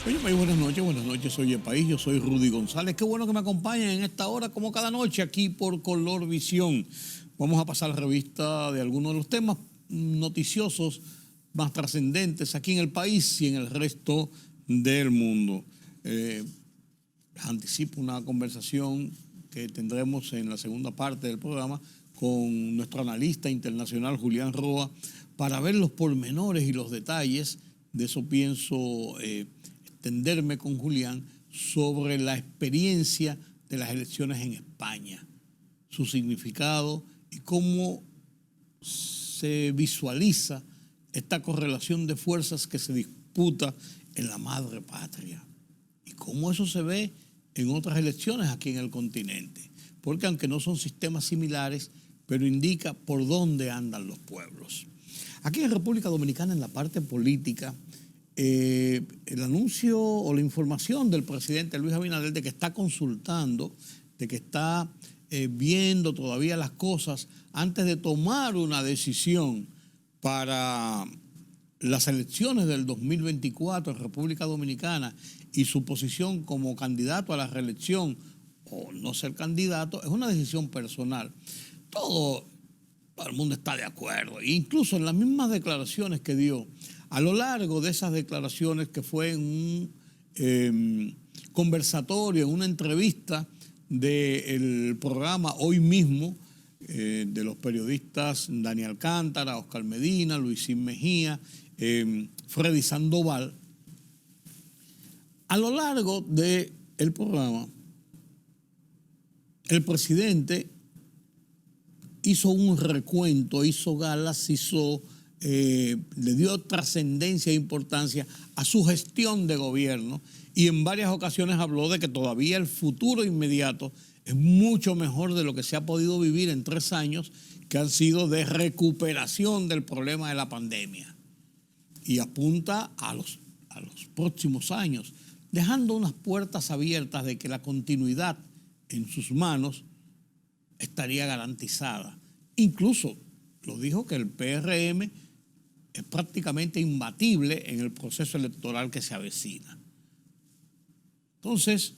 Oye, muy buenas noches, soy el país, yo soy Rudy González. Qué bueno que me acompañen en esta hora, como cada noche, aquí por Color Visión. Vamos a pasar revista de algunos de los temas noticiosos más trascendentes aquí en el país y en el resto del mundo. Les anticipo una conversación que tendremos en la segunda parte del programa con nuestro analista internacional Julián Roa para ver los pormenores y los detalles. De eso pienso extenderme con Julián sobre la experiencia de las elecciones en España, su significado y cómo se visualiza esta correlación de fuerzas que se disputa en la madre patria y cómo eso se ve en otras elecciones aquí en el continente, porque aunque no son sistemas similares, pero indica por dónde andan los pueblos. Aquí en República Dominicana, en la parte política, el anuncio o la información del presidente Luis Abinader de que está consultando, de que está viendo todavía las cosas antes de tomar una decisión para las elecciones del 2024 en República Dominicana y su posición como candidato a la reelección o no ser candidato, es una decisión personal. Todo el mundo está de acuerdo, incluso en las mismas declaraciones que dio. A lo largo de esas declaraciones, que fue en un conversatorio, en una entrevista del programa Hoy Mismo, de los periodistas Dani Alcántara, Oscar Medina, Luisín Mejía, Freddy Sandoval, a lo largo del programa, el presidente hizo un recuento, hizo galas, le dio trascendencia e importancia a su gestión de gobierno y en varias ocasiones habló de que todavía el futuro inmediato es mucho mejor de lo que se ha podido vivir en 3 años que han sido de recuperación del problema de la pandemia. Y apunta a los próximos años, dejando unas puertas abiertas de que la continuidad en sus manos estaría garantizada. Incluso lo dijo que el PRM es prácticamente imbatible en el proceso electoral que se avecina. Entonces,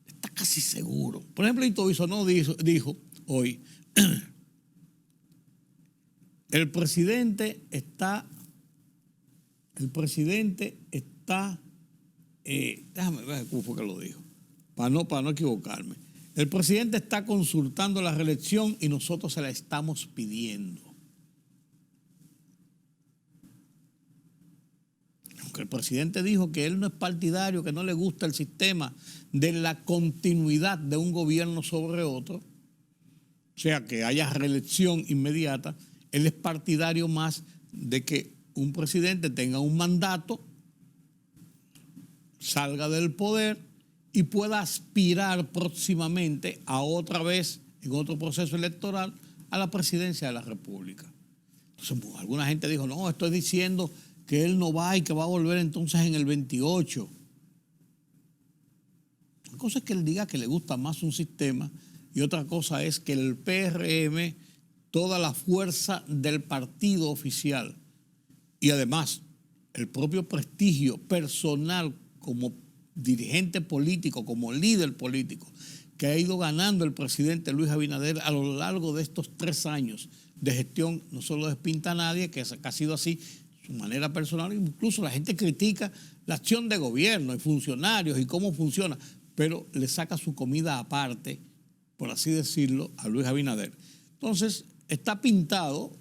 está casi seguro. Por ejemplo, Ito Bisonó dijo hoy, el presidente está, déjame ver cómo fue que lo dijo, para no equivocarme. El presidente está consultando la reelección y nosotros se la estamos pidiendo. Aunque el presidente dijo que él no es partidario, que no le gusta el sistema de la continuidad de un gobierno sobre otro, o sea, que haya reelección inmediata, él es partidario más de que un presidente tenga un mandato, salga del poder y pueda aspirar próximamente a otra vez, en otro proceso electoral, a la presidencia de la República. Entonces, alguna gente dijo, no, estoy diciendo que él no va y que va a volver entonces en el 28. Una cosa es que él diga que le gusta más un sistema y otra cosa es que el PRM, toda la fuerza del partido oficial y además el propio prestigio personal como dirigente político, como líder político, que ha ido ganando el presidente Luis Abinader a lo largo de estos 3 años de gestión, no solo despinta a nadie, que ha sido así su manera personal, incluso la gente critica la acción de gobierno y funcionarios y cómo funciona, pero le saca su comida aparte, por así decirlo, a Luis Abinader. Entonces, está pintado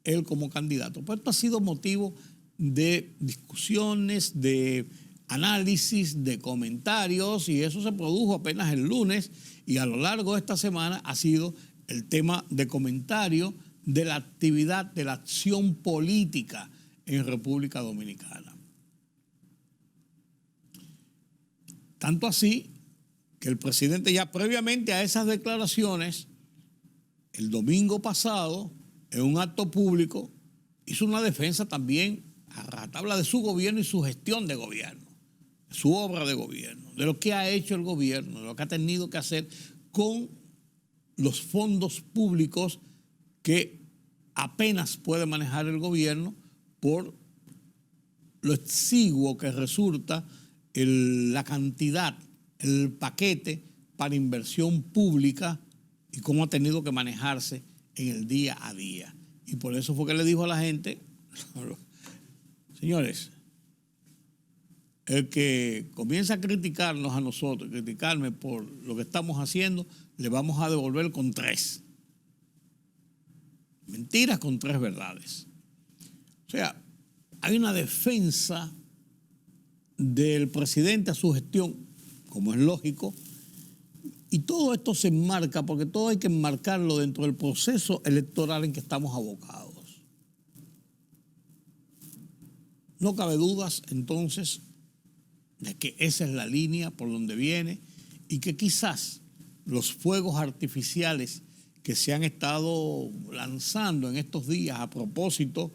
él como candidato. Pues esto ha sido motivo de discusiones, de análisis, de comentarios, y eso se produjo apenas el lunes, y a lo largo de esta semana ha sido el tema de comentario de la actividad, de la acción política en República Dominicana. Tanto así que el presidente ya previamente a esas declaraciones, el domingo pasado, en un acto público, hizo una defensa también a ratabla de su gobierno y su gestión de gobierno, su obra de gobierno, de lo que ha hecho el gobierno, de lo que ha tenido que hacer con los fondos públicos que apenas puede manejar el gobierno por lo exiguo que resulta la cantidad, el paquete para inversión pública y cómo ha tenido que manejarse en el día a día. Y por eso fue que le dijo a la gente, señores, el que comienza a criticarnos a nosotros, criticarme por lo que estamos haciendo, le vamos a devolver con 3. Mentiras con 3 verdades. O sea, hay una defensa del presidente a su gestión, como es lógico, y todo esto se enmarca, porque todo hay que enmarcarlo dentro del proceso electoral en que estamos abocados. No cabe dudas, entonces, de que esa es la línea por donde viene y que quizás los fuegos artificiales que se han estado lanzando en estos días a propósito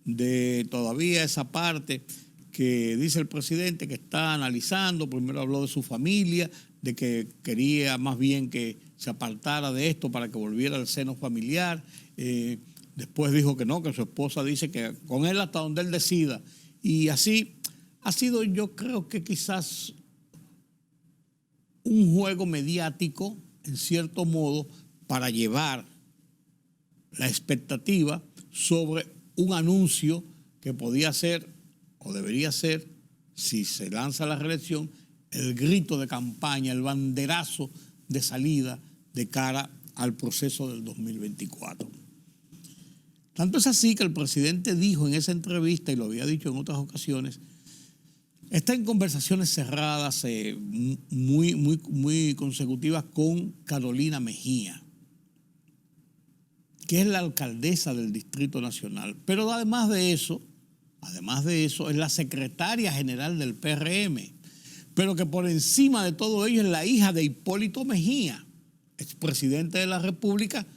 de todavía esa parte que dice el presidente que está analizando, primero habló de su familia, de que quería más bien que se apartara de esto para que volviera al seno familiar, después dijo que no, que su esposa dice que con él hasta donde él decida, y así ha sido, yo creo que quizás un juego mediático, en cierto modo, para llevar la expectativa sobre un anuncio que podía ser o debería ser, si se lanza la reelección, el grito de campaña, el banderazo de salida de cara al proceso del 2024. Tanto es así que el presidente dijo en esa entrevista, y lo había dicho en otras ocasiones, está en conversaciones cerradas muy consecutivas con Carolina Mejía, que es la alcaldesa del Distrito Nacional. Pero además de eso, es la secretaria general del PRM. Pero que por encima de todo ello es la hija de Hipólito Mejía, expresidente de la República,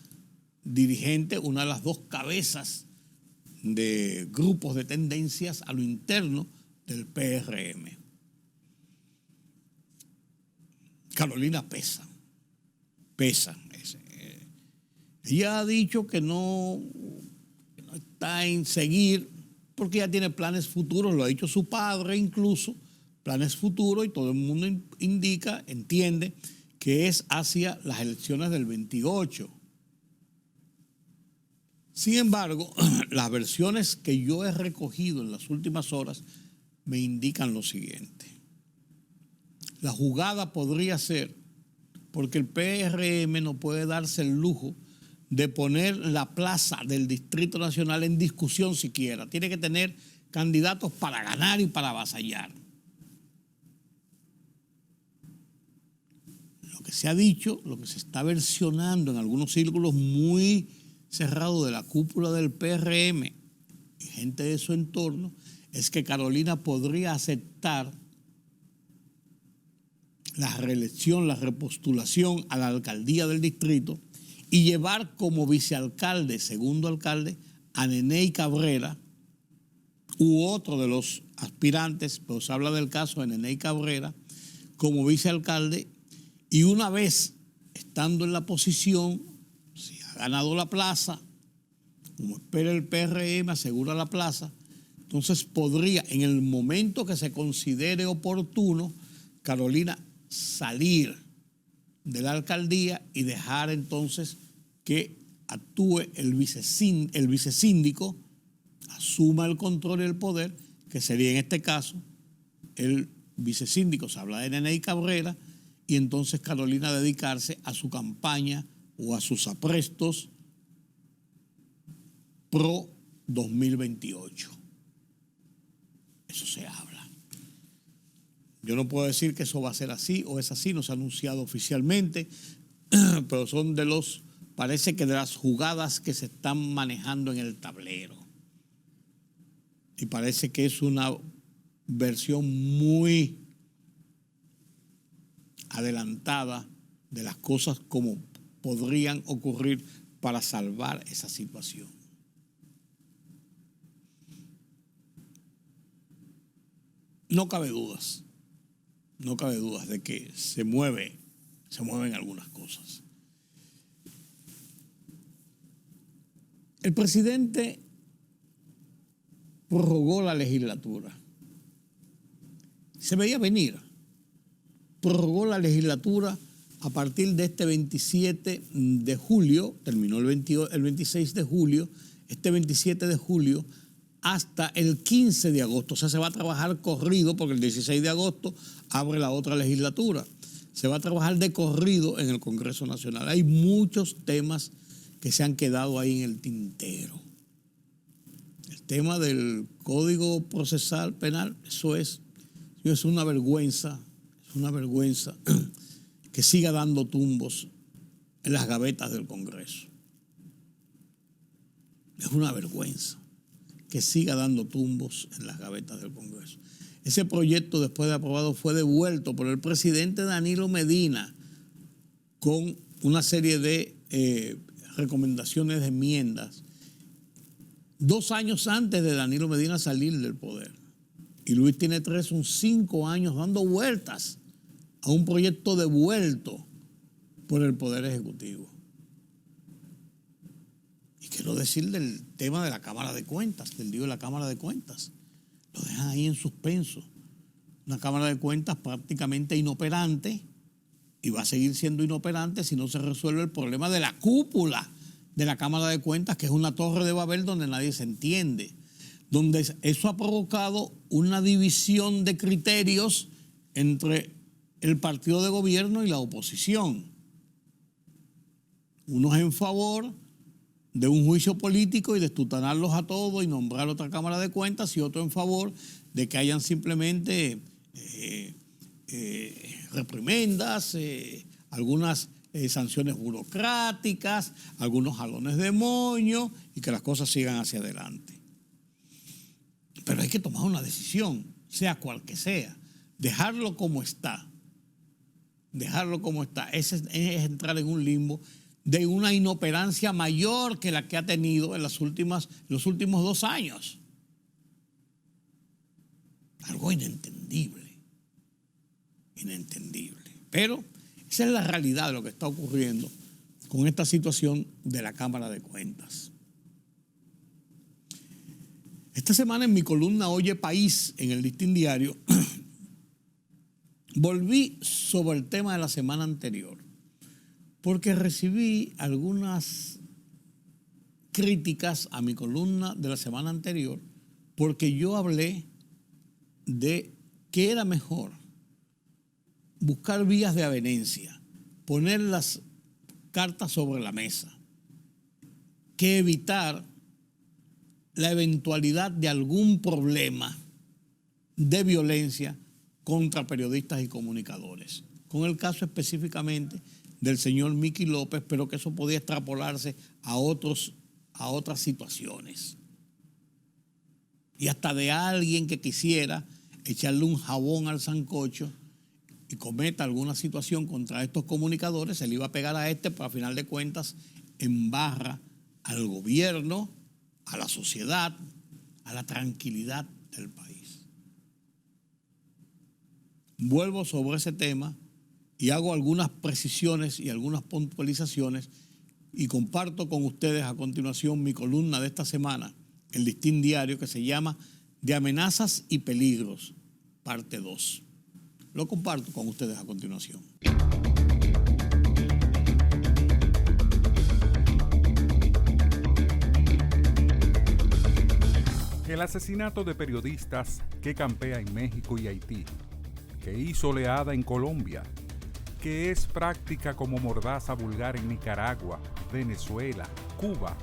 dirigente, una de las 2 cabezas de grupos de tendencias a lo interno del PRM. Carolina pesa. Ella ha dicho que no está en seguir porque ya tiene planes futuros, lo ha dicho su padre incluso, planes futuros, y todo el mundo entiende que es hacia las elecciones del 28. Sin embargo, las versiones que yo he recogido en las últimas horas me indican lo siguiente. La jugada podría ser, porque el PRM no puede darse el lujo de poner la plaza del Distrito Nacional en discusión siquiera. Tiene que tener candidatos para ganar y para avasallar. Lo que se ha dicho, lo que se está versionando en algunos círculos muy cerrados de la cúpula del PRM y gente de su entorno, es que Carolina podría aceptar la reelección, la repostulación a la alcaldía del distrito y llevar como vicealcalde, segundo alcalde, a Neney Cabrera u otro de los aspirantes, pero se habla del caso de Neney Cabrera, como vicealcalde, y una vez estando en la posición, si ha ganado la plaza, como espera el PRM, asegura la plaza, entonces podría, en el momento que se considere oportuno, Carolina salir de la alcaldía y dejar entonces que actúe el vicesíndico, asuma el control y el poder, que sería en este caso el vicesíndico, se habla de Neney Cabrera, y entonces Carolina dedicarse a su campaña o a sus aprestos pro 2028. Eso se habla. Yo no puedo decir que eso va a ser así o es así, no se ha anunciado oficialmente, pero son parece que de las jugadas que se están manejando en el tablero. Y parece que es una versión muy adelantada de las cosas como podrían ocurrir para salvar esa situación. No cabe dudas de que se mueven algunas cosas. El presidente prorrogó la legislatura. se veía venir. Prorrogó la legislatura a partir de este 27 de julio, terminó el 26 de julio, este 27 de julio, hasta el 15 de agosto. O sea, se va a trabajar corrido porque el 16 de agosto abre la otra legislatura. Se va a trabajar de corrido en el Congreso Nacional. Hay muchos temas que se han quedado ahí en el tintero. El tema del Código Procesal Penal, eso es una vergüenza, que siga dando tumbos en las gavetas del Congreso. Es una vergüenza que siga dando tumbos en las gavetas del Congreso. Ese proyecto, después de aprobado, fue devuelto por el presidente Danilo Medina con una serie de recomendaciones de enmiendas 2 años antes de Danilo Medina salir del poder. Y Luis tiene 5 años dando vueltas a un proyecto devuelto por el Poder Ejecutivo. Y quiero decir del tema de la Cámara de Cuentas, del lío de la Cámara de Cuentas. Lo dejan ahí en suspenso. Una Cámara de Cuentas prácticamente inoperante, y va a seguir siendo inoperante si no se resuelve el problema de la cúpula de la Cámara de Cuentas, que es una torre de Babel donde nadie se entiende, donde eso ha provocado una división de criterios entre el partido de gobierno y la oposición. Unos en favor de un juicio político y de estutanarlos a todos y nombrar otra Cámara de Cuentas, y otro en favor de que hayan simplemente reprimendas, algunas sanciones burocráticas, algunos jalones de moño, y que las cosas sigan hacia adelante. Pero hay que tomar una decisión, sea cual que sea. Dejarlo como está. Dejarlo como está. Es entrar en un limbo de una inoperancia mayor que la que ha tenido en los últimos 2 años. Algo inentendible. Inentendible. Pero esa es la realidad de lo que está ocurriendo con esta situación de la Cámara de Cuentas. Esta semana en mi columna Oye País, en el Listín Diario, volví sobre el tema de la semana anterior, porque recibí algunas críticas a mi columna de la semana anterior, porque yo hablé de que era mejor buscar vías de avenencia, poner las cartas sobre la mesa, que evitar la eventualidad de algún problema de violencia contra periodistas y comunicadores. Con el caso específicamente del señor Miki López, pero que eso podía extrapolarse a otras situaciones. Y hasta de alguien que quisiera echarle un jabón al sancocho y cometa alguna situación contra estos comunicadores, se le iba a pegar a pero a final de cuentas embarra al gobierno, a la sociedad, a la tranquilidad del país. Vuelvo sobre ese tema y hago algunas precisiones y algunas puntualizaciones, y comparto con ustedes a continuación mi columna de esta semana, el Listín Diario, que se llama De amenazas y peligros, parte 2. Lo comparto con ustedes a continuación. El asesinato de periodistas que campea en México y Haití, que hizo oleada en Colombia, que es práctica como mordaza vulgar en Nicaragua, Venezuela, Cuba,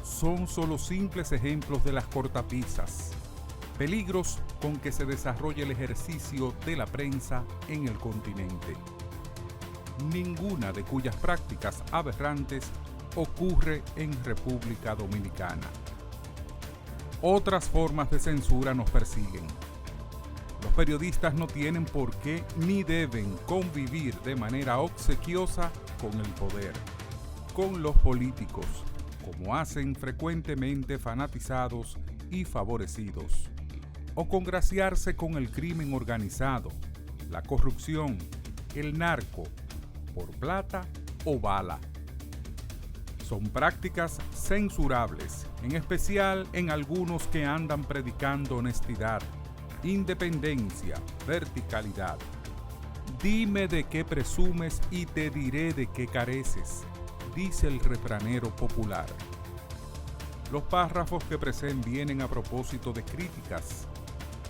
son solo simples ejemplos de las cortapisas, peligros con que se desarrolla el ejercicio de la prensa en el continente. Ninguna de cuyas prácticas aberrantes ocurre en República Dominicana. Otras formas de censura nos persiguen. Los periodistas no tienen por qué ni deben convivir de manera obsequiosa con el poder, con los políticos, como hacen frecuentemente fanatizados y favorecidos, o congraciarse con el crimen organizado, la corrupción, el narco, por plata o bala. Son prácticas censurables, en especial en algunos que andan predicando honestidad, independencia, verticalidad. Dime de qué presumes y te diré de qué careces, dice el refranero popular. Los párrafos que preceden vienen a propósito de críticas,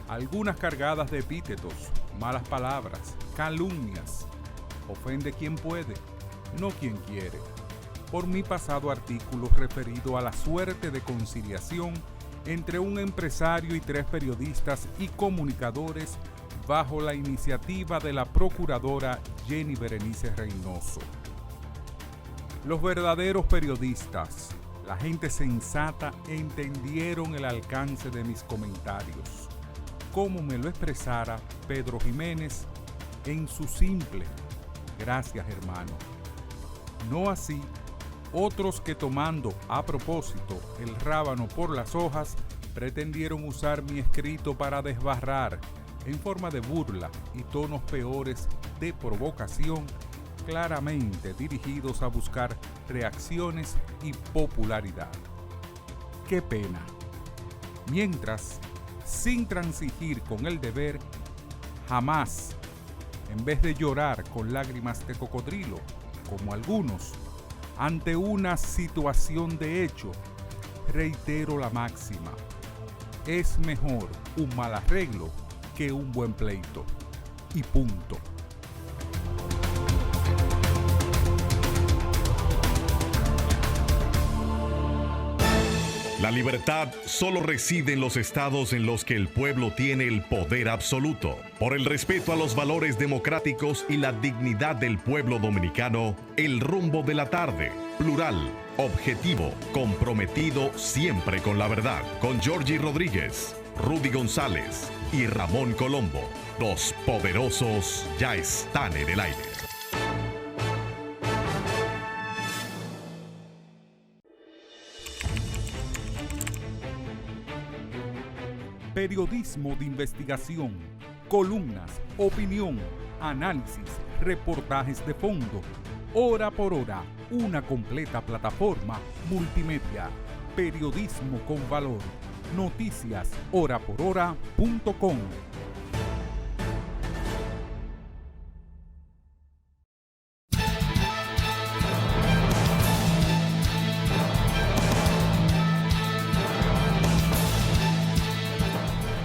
algunas cargadas de epítetos, malas palabras, calumnias. Ofende quien puede, no quien quiere. Por mi pasado artículo referido a la suerte de conciliación entre un empresario y 3 periodistas y comunicadores bajo la iniciativa de la procuradora Jenny Berenice Reynoso. Los verdaderos periodistas, la gente sensata, entendieron el alcance de mis comentarios, como me lo expresara Pedro Jiménez en su simple "gracias, hermano". No así otros que, tomando a propósito el rábano por las hojas, pretendieron usar mi escrito para desbarrar, en forma de burla y tonos peores de provocación, claramente dirigidos a buscar reacciones y popularidad. ¡Qué pena! Mientras, sin transigir con el deber, jamás, en vez de llorar con lágrimas de cocodrilo, como algunos, ante una situación de hecho, reitero la máxima: es mejor un mal arreglo que un buen pleito. Y punto. La libertad solo reside en los estados en los que el pueblo tiene el poder absoluto. Por el respeto a los valores democráticos y la dignidad del pueblo dominicano, el rumbo de la tarde, plural, objetivo, comprometido siempre con la verdad. Con Georgie Rodríguez, Rudy González y Ramón Colombo. Los poderosos ya están en el aire. Periodismo de investigación, columnas, opinión, análisis, reportajes de fondo. Hora por hora, una completa plataforma multimedia. Periodismo con valor. Noticias horaporhora.com.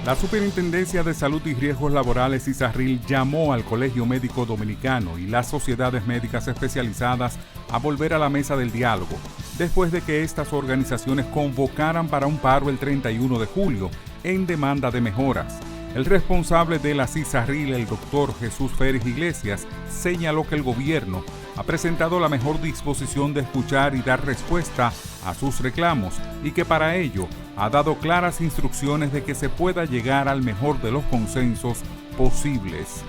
La Superintendencia de Salud y Riesgos Laborales ISARRIL llamó al Colegio Médico Dominicano y las sociedades médicas especializadas a volver a la mesa del diálogo, después de que estas organizaciones convocaran para un paro el 31 de julio en demanda de mejoras. El responsable de la ISARRIL, el doctor Jesús Férez Iglesias, señaló que el gobierno ha presentado la mejor disposición de escuchar y dar respuesta a sus reclamos y que para ello ha dado claras instrucciones de que se pueda llegar al mejor de los consensos posibles.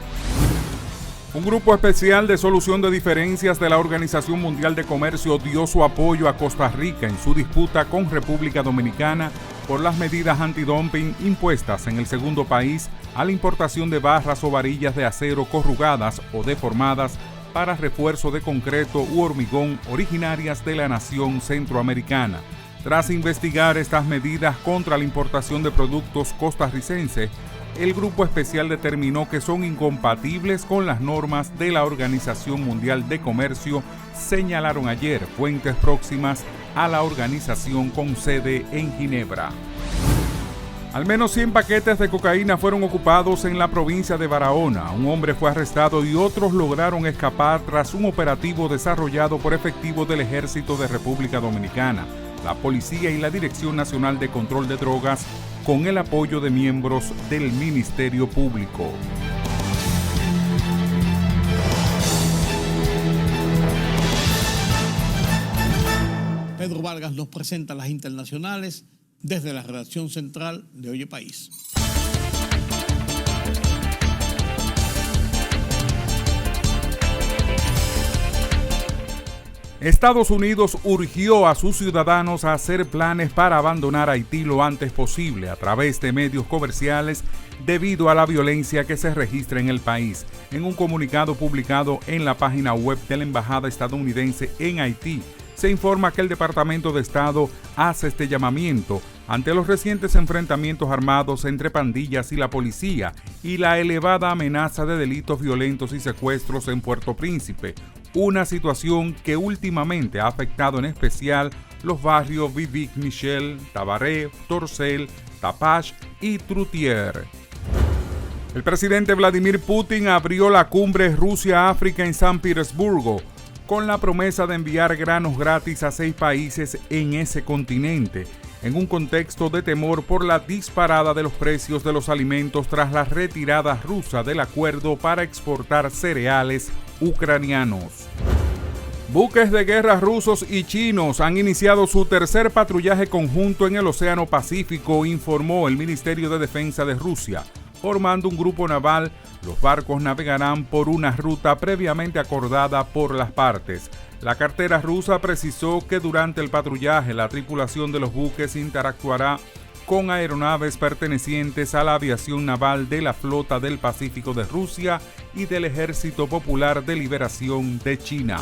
Un grupo especial de solución de diferencias de la Organización Mundial de Comercio dio su apoyo a Costa Rica en su disputa con República Dominicana por las medidas antidumping impuestas en el segundo país a la importación de barras o varillas de acero corrugadas o deformadas para refuerzo de concreto u hormigón originarias de la nación centroamericana. Tras investigar estas medidas contra la importación de productos costarricenses, el grupo especial determinó que son incompatibles con las normas de la Organización Mundial de Comercio, señalaron ayer fuentes próximas a la organización con sede en Ginebra. Al menos 100 paquetes de cocaína fueron ocupados en la provincia de Barahona. Un hombre fue arrestado y otros lograron escapar tras un operativo desarrollado por efectivos del Ejército de República Dominicana, la Policía y la Dirección Nacional de Control de Drogas, con el apoyo de miembros del Ministerio Público. Pedro Vargas nos presenta las internacionales desde la redacción central de Oye País. Estados Unidos urgió a sus ciudadanos a hacer planes para abandonar Haití lo antes posible a través de medios comerciales debido a la violencia que se registra en el país. En un comunicado publicado en la página web de la Embajada estadounidense en Haití, se informa que el Departamento de Estado hace este llamamiento ante los recientes enfrentamientos armados entre pandillas y la policía y la elevada amenaza de delitos violentos y secuestros en Puerto Príncipe, una situación que últimamente ha afectado en especial los barrios Vivic Michel, Tabaré, Torcel, Tapach y Trutier. El presidente Vladimir Putin abrió la cumbre Rusia-África en San Petersburgo con la promesa de enviar granos gratis a 6 países en ese continente, en un contexto de temor por la disparada de los precios de los alimentos tras la retirada rusa del acuerdo para exportar cereales ucranianos. Buques de guerra rusos y chinos han iniciado su tercer patrullaje conjunto en el Océano Pacífico, informó el Ministerio de Defensa de Rusia. Formando un grupo naval, los barcos navegarán por una ruta previamente acordada por las partes. La cartera rusa precisó que durante el patrullaje la tripulación de los buques interactuará con aeronaves pertenecientes a la aviación naval de la Flota del Pacífico de Rusia y del Ejército Popular de Liberación de China.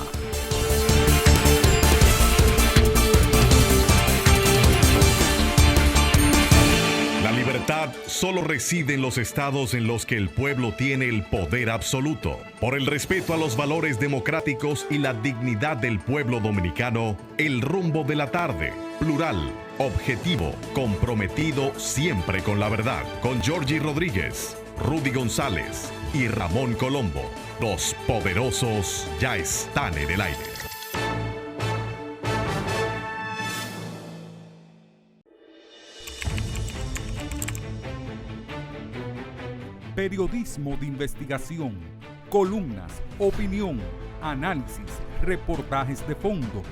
La libertad solo reside en los estados en los que el pueblo tiene el poder absoluto. Por el respeto a los valores democráticos y la dignidad del pueblo dominicano, el rumbo de la tarde, plural, objetivo, comprometido siempre con la verdad. Con Georgie Rodríguez, Rudy González y Ramón Colombo. Los poderosos ya están en el aire. Periodismo de investigación, columnas, opinión, análisis, reportajes de fondo,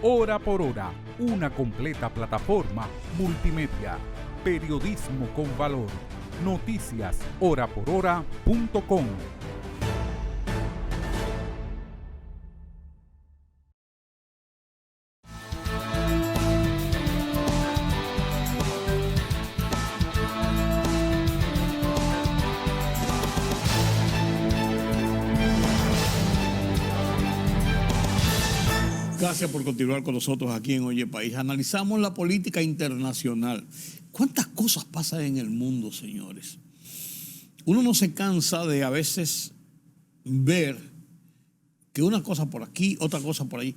hora por hora, una completa plataforma multimedia. Periodismo con valor. Noticias horaporhora.com. Gracias por continuar con nosotros aquí en Oye País. Analizamos la política internacional. ¿Cuántas cosas pasan en el mundo, señores? Uno no se cansa de a veces ver que una cosa por aquí, otra cosa por allí.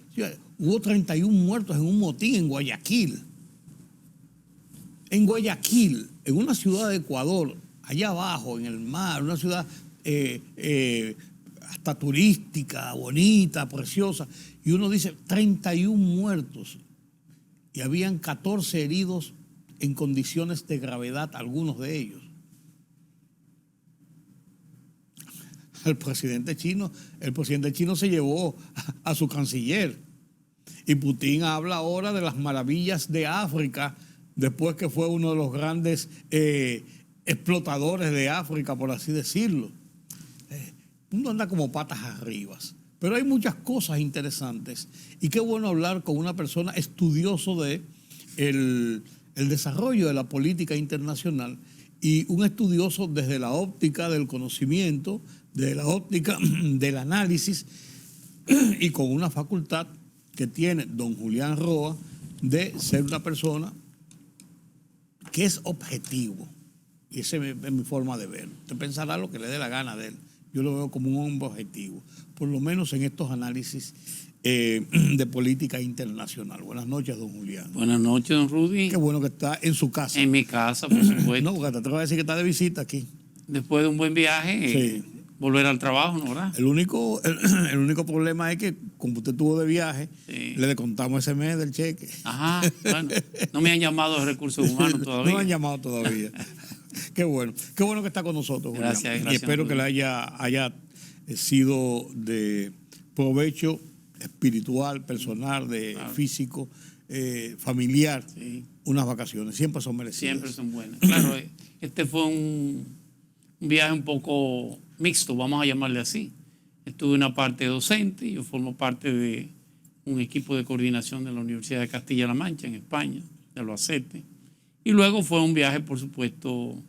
Hubo 31 muertos en un motín en Guayaquil. En Guayaquil, en una ciudad de Ecuador, allá abajo, en el mar, una ciudad hasta turística, bonita, preciosa. Y uno dice 31 muertos y habían 14 heridos en condiciones de gravedad, algunos de ellos. El presidente chino se llevó a su canciller. Y Putin habla ahora de las maravillas de África, después que fue uno de los grandes explotadores de África, por así decirlo. Uno anda como patas arriba. Pero hay muchas cosas interesantes. Y qué bueno hablar con una persona estudioso de el desarrollo de la política internacional y un estudioso desde la óptica del conocimiento, desde la óptica del análisis y con una facultad que tiene don Julián Roa de ser una persona que es objetivo. Y esa es mi forma de ver. Usted pensará lo que le dé la gana de él. Yo lo veo como un hombre objetivo, por lo menos en estos análisis de política internacional. Buenas noches, don Julián. Buenas noches, don Rudy. Qué bueno que está en su casa. En mi casa, por supuesto. No, porque te voy a decir que está de visita aquí. Después de un buen viaje, Sí. Volver al trabajo, ¿no, verdad? El único problema es que, como usted estuvo de viaje, Sí. le descontamos ese mes del cheque. Ajá, bueno, no me han llamado de recursos humanos todavía. No me han llamado todavía. Qué bueno que está con nosotros, Julián. Gracias, y espero Rudy. que le haya sido de provecho espiritual, personal, físico, familiar, Sí. unas vacaciones. Siempre son merecidas. Siempre son buenas. Claro, este fue un viaje un poco mixto, vamos a llamarle así. Estuve en una parte docente, yo formo parte de un equipo de coordinación de la Universidad de Castilla-La Mancha, en España, de Albacete. Y luego fue un viaje, por supuesto,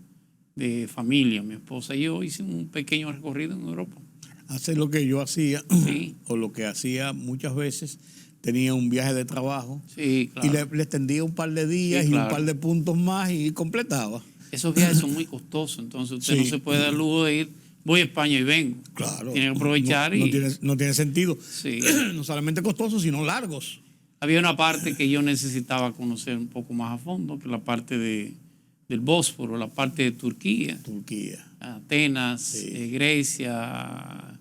de familia. Mi esposa y yo hicimos un pequeño recorrido en Europa. Hacer lo que yo hacía, Sí. o lo que hacía muchas veces, tenía un viaje de trabajo. Sí, claro. Y le extendía un par de días Sí, y claro. un par de puntos más y completaba. Esos viajes son muy costosos, entonces usted Sí. no se puede dar el lujo de ir, voy a España y vengo. Claro. Tiene que aprovechar no, y... no tiene sentido. Sí. No solamente costosos, sino largos. Había una parte que yo necesitaba conocer un poco más a fondo, que es la parte del Bósforo, la parte de Turquía, Turquía. Atenas, Sí. Grecia,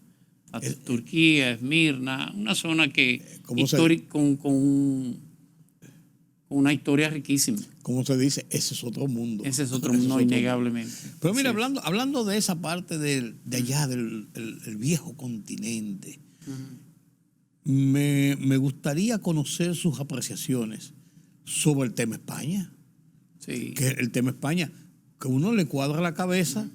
Turquía, Esmirna, una zona que ¿Cómo se- con una historia riquísima. ¿Cómo se dice? Ese es otro mundo. Ese es otro Ese mundo, mundo. innegablemente. Pero mira, Así es. hablando de esa parte de allá, del el viejo continente, me gustaría conocer sus apreciaciones sobre el tema España. Sí. Que el tema España, que uno le cuadra la cabeza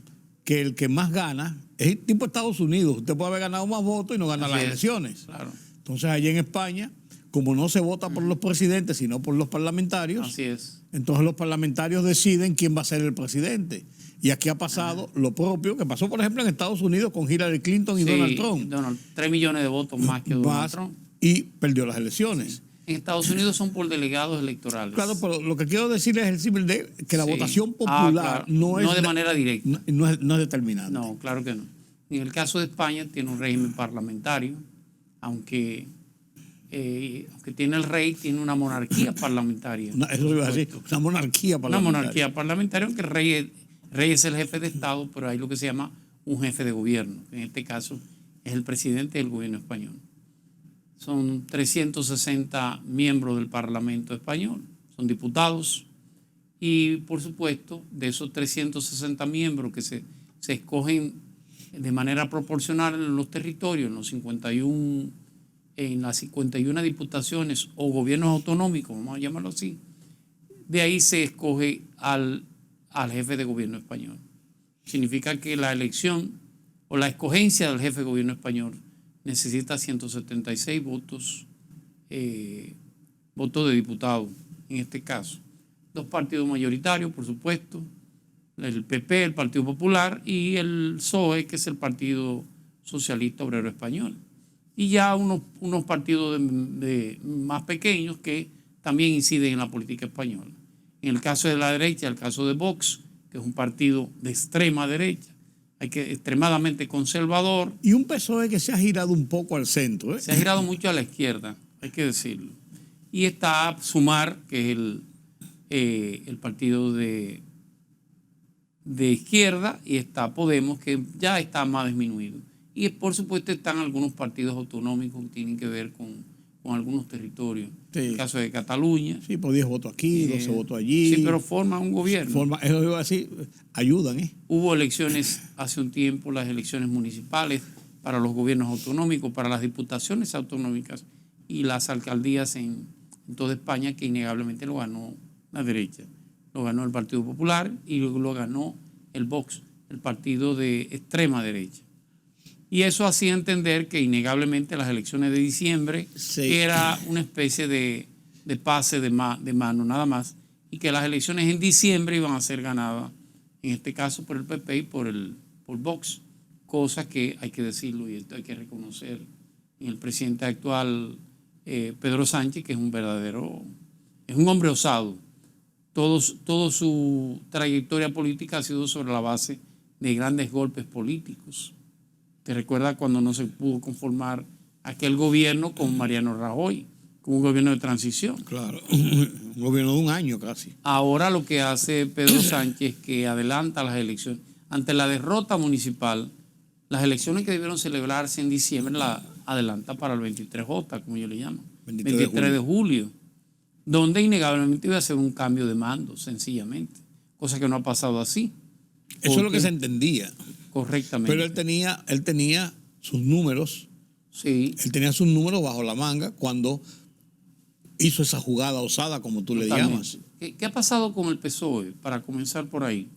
que el que más gana es el tipo Estados Unidos. Usted puede haber ganado más votos y no gana Así las es. elecciones. Claro, Entonces, allí en España, como no se vota por los presidentes, sino por los parlamentarios, así es. entonces los parlamentarios deciden quién va a ser el presidente. Y aquí ha pasado lo propio que pasó, por ejemplo, en Estados Unidos con Hillary Clinton y Sí, Donald Trump. 3 millones de votos más que Donald Más, Trump. y perdió las elecciones. En Estados Unidos son por delegados electorales. Claro, pero lo que quiero decir es el símil de que la Sí. votación Ah, popular claro. no es No de manera directa. no es determinante. No, claro que no. En el caso de España tiene un régimen parlamentario, aunque tiene el rey, tiene una monarquía parlamentaria. Eso iba a decir, una monarquía Una parlamentaria. monarquía parlamentaria, aunque el rey es el jefe de Estado, pero hay lo que se llama un jefe de gobierno. En este caso es el presidente del gobierno español. Son 360 miembros del Parlamento español, son diputados, y por supuesto, de esos 360 miembros que se escogen de manera proporcional en los territorios, en las 51 diputaciones o gobiernos autonómicos, vamos a llamarlo así, de ahí se escoge al jefe de gobierno español. Significa que la elección o la escogencia del jefe de gobierno español necesita 176 votos, votos de diputados, en este caso. 2 partidos mayoritarios, por supuesto, el PP, el Partido Popular, y el PSOE, que es el Partido Socialista Obrero Español. Y ya unos partidos más pequeños que también inciden en la política española. En el caso de la derecha, el caso de Vox, que es un partido de extrema derecha, extremadamente conservador. Y un PSOE que se ha girado un poco al centro. Se ha girado mucho a la izquierda, hay que decirlo. Y está Sumar, que es el partido de izquierda, y está Podemos, que ya está más disminuido. Y por supuesto están algunos partidos autonómicos que tienen que ver con algunos territorios. Sí. En el caso de Cataluña. Sí, por 10 votos aquí, 12 votos allí. Sí, pero forman un gobierno. Eso iba a decir, ayudan, ¿eh? Hubo elecciones hace un tiempo, las elecciones municipales para los gobiernos autonómicos, para las diputaciones autonómicas y las alcaldías en toda España, que innegablemente lo ganó la derecha. Lo ganó el Partido Popular y lo ganó el Vox, el partido de extrema derecha. Y eso hacía entender que innegablemente las elecciones de diciembre era una especie de pase de mano nada más, y que las elecciones en diciembre iban a ser ganadas, en este caso por el PP y por Vox, cosa que hay que decirlo y esto hay que reconocer en el presidente actual, Pedro Sánchez, que es un hombre osado. Todo su trayectoria política ha sido sobre la base de grandes golpes políticos. ¿Te recuerdas cuando no se pudo conformar aquel gobierno con Mariano Rajoy, con un gobierno de transición? Claro, un gobierno de un año casi. Ahora lo que hace Pedro Sánchez es que adelanta las elecciones. Ante la derrota municipal, las elecciones que debieron celebrarse en diciembre las adelanta para el 23J, como yo le llamo, 23 de julio, donde innegablemente iba a ser un cambio de mando, sencillamente, cosa que no ha pasado así. Eso es lo que se entendía. Correctamente. Pero él tenía sus números. Sí. Él tenía sus números bajo la manga cuando hizo esa jugada osada, como tú Totalmente. le llamas. ¿Qué ha pasado con el PSOE? Para comenzar por ahí.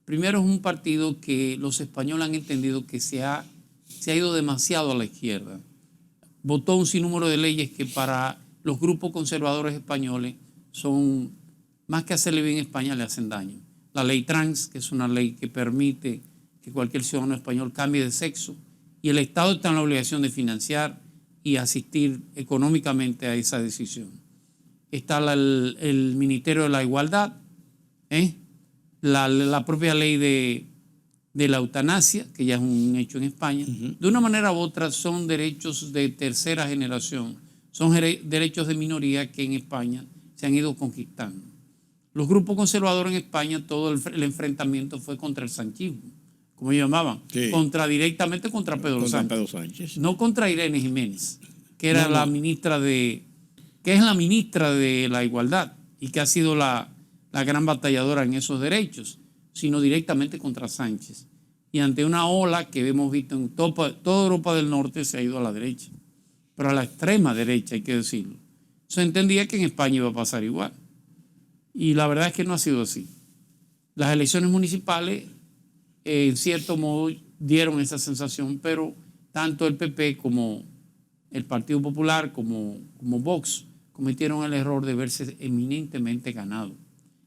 Primero, es un partido que los españoles han entendido que se ha ido demasiado a la izquierda. Votó un sinnúmero de leyes que para los grupos conservadores españoles son, más que hacerle bien a España, le hacen daño. La ley trans, que es una ley que permite que cualquier ciudadano español cambie de sexo, y el Estado está en la obligación de financiar y asistir económicamente a esa decisión. Está el Ministerio de la Igualdad, la propia ley de la eutanasia, que ya es un hecho en España. De una manera u otra son derechos de tercera generación, son derechos de minoría que en España se han ido conquistando. Los grupos conservadores en España, todo el enfrentamiento fue contra el sanchismo, como llamaban, sí, directamente contra Pedro Sánchez. No contra Irene Jiménez, que era la ministra que es la ministra de la Igualdad y que ha sido la gran batalladora en esos derechos, sino directamente contra Sánchez. Y ante una ola que hemos visto en toda Europa del Norte se ha ido a la derecha, pero a la extrema derecha, hay que decirlo. Se entendía que en España iba a pasar igual. Y la verdad es que no ha sido así. Las elecciones municipales, en cierto modo, dieron esa sensación, pero tanto el PP como el Partido Popular, como Vox, cometieron el error de verse eminentemente ganados.